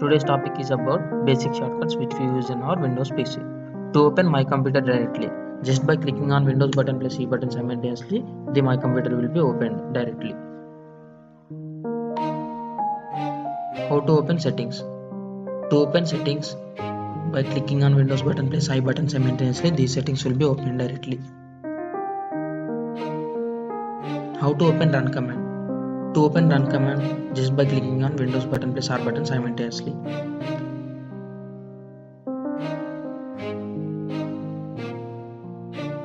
Today's topic is about basic shortcuts which we use in our Windows PC. To open My Computer directly, just by clicking on Windows button plus C button simultaneously, the My Computer will be opened directly. How to open settings? To open settings, by clicking on Windows button plus I button simultaneously, these settings will be opened directly. How to open Run command? To open Run command, just by clicking on Windows button plus R button simultaneously.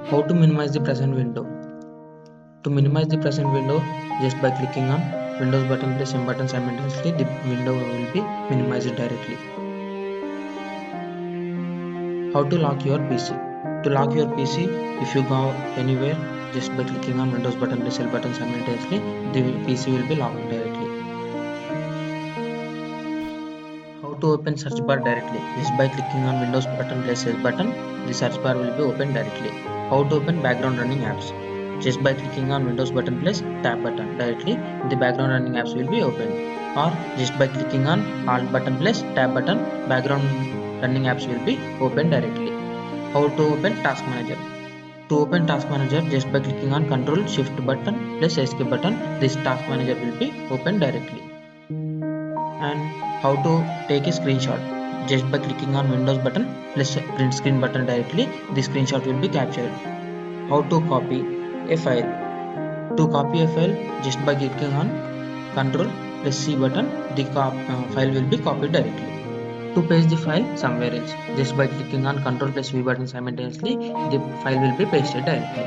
How to minimize the present window? To minimize the present window, just by clicking on Windows button plus M button simultaneously, the window will be minimized directly. How to lock your PC? To lock your PC, if you go anywhere, just by clicking on Windows button plus L button simultaneously, the PC will be locked directly. How to open search bar directly? Just by clicking on Windows button plus S button, the search bar will be opened directly. How to open background running apps? Just by clicking on Windows button plus tab button directly, the background running apps will be opened. Or just by clicking on Alt button plus tab button, background running apps will be opened directly. How to open Task Manager? To open Task Manager, just by clicking on Ctrl Shift button plus Escape button, this Task Manager will be opened directly. And how to take a screenshot? Just by clicking on Windows button plus print screen button directly, the screenshot will be captured. How to copy a file? To copy a file, just by clicking on Ctrl plus C button, the file will be copied directly. To paste the file somewhere else, just by clicking on Ctrl plus V button simultaneously, the file will be pasted directly.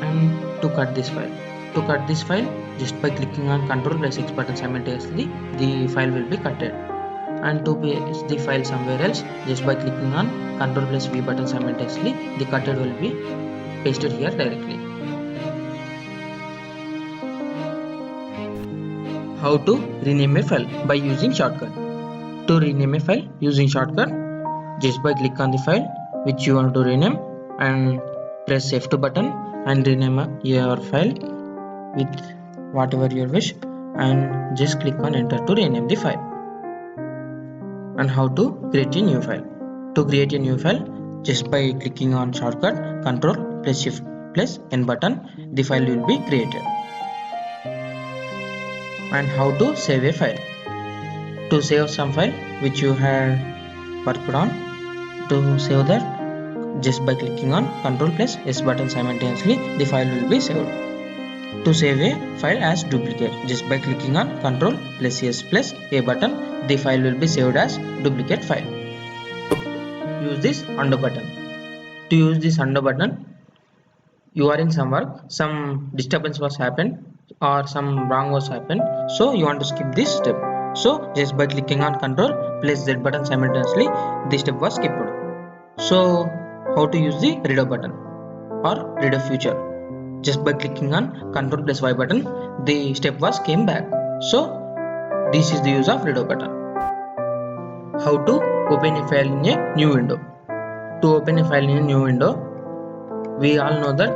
And to cut this file, just by clicking on Ctrl plus X button simultaneously, the file will be cutted. And to paste the file somewhere else, just by clicking on Ctrl plus V button simultaneously, the cutted will be pasted here directly. How to rename a file by using shortcut? To rename a file using shortcut, just by click on the file which you want to rename and press F2 button and rename your file with whatever you wish, and just click on enter to rename the file. And how to create a new file? To create a new file, just by clicking on shortcut Ctrl plus Shift plus N button, the file will be created. And how to save a file? To save some file which you have worked on, to save that, just by clicking on Ctrl plus S button simultaneously, the file will be saved. To save a file as duplicate, just by clicking on Ctrl plus S plus A button, the file will be saved as duplicate file. Use this undo button. To use this undo button, you are in some work, some disturbance was happened or some wrong was happened, so you want to skip this step. So just by clicking on Ctrl plus Z button simultaneously, this step was skipped. So how to use the redo button or redo future? Just by clicking on Ctrl plus Y button, the step was came back. So this is the use of redo button. How to open a file in a new window? To open a file in a new window, we all know that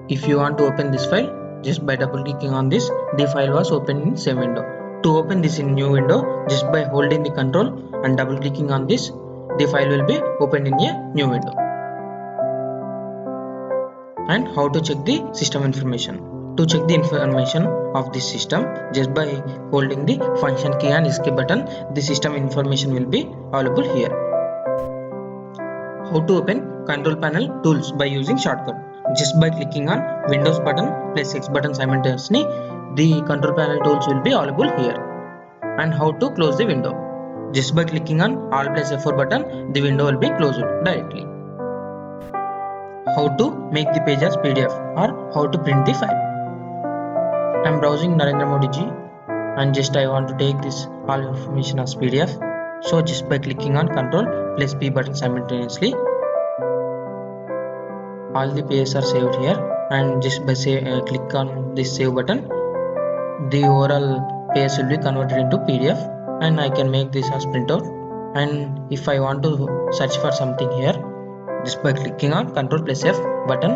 if you want to open this file, just by double clicking on this, the file was opened in same window. To open this in new window, just by holding the control and double clicking on this, the file will be opened in a new window. And how to check the system information? To check the information of this system, just by holding the function key and escape button, the system information will be available here. How to open control panel tools by using shortcut? Just by clicking on Windows button plus X button simultaneously, the control panel tools will be available here. And how to close the window? Just by clicking on Alt plus F4 button, the window will be closed directly. How to make the page as PDF or how to print the file? I am browsing Narendra Modi ji and just I want to take this all information as PDF. So just by clicking on Ctrl plus P button simultaneously, all the pages are saved here, and just by click on this save button, the overall page will be converted into PDF, and I can make this as printout. And if I want to search for something here, just by clicking on Ctrl plus F button,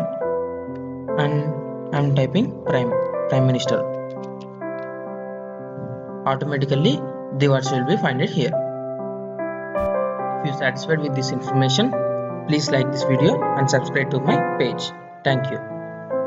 and I am typing Prime Minister, automatically the words will be found here. If you satisfied with this information, please like this video and subscribe to my page. Thank you.